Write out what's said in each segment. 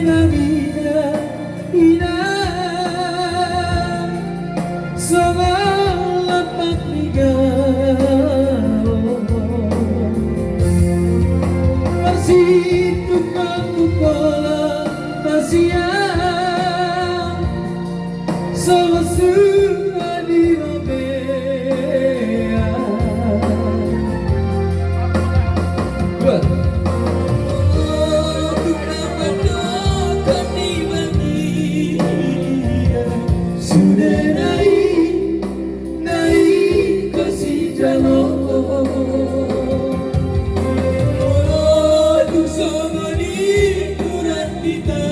la vida y sama lapak ligao masih tukang pola masih sama suka di robea sudah naik kasih jalan untuk sama di kurang kita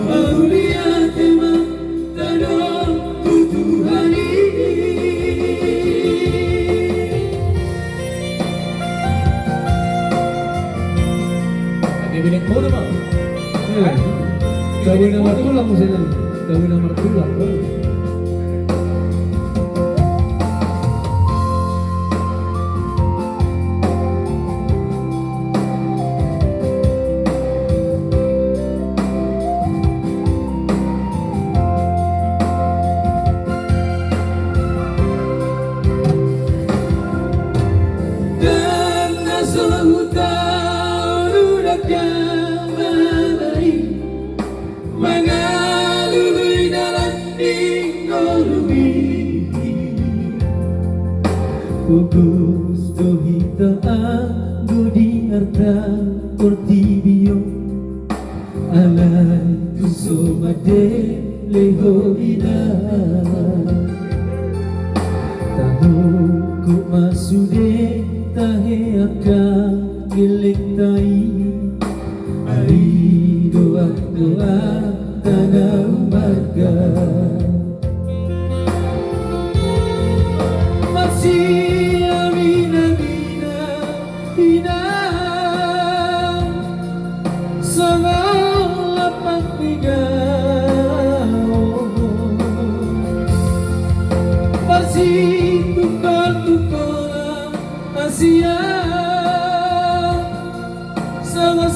Aulia tema tanam Tuhan ini bilik mau nama gawin nama tulang misalnya gawin nama tulang mengalui dalam dingolumi Kugus dohita anggo di arta portibio alai tu somade leho ina tahu ku masude tahe akan milik tai Ari doa tanah marga masih amina ina sama lapak ligao masih tukar-tukar Asia sama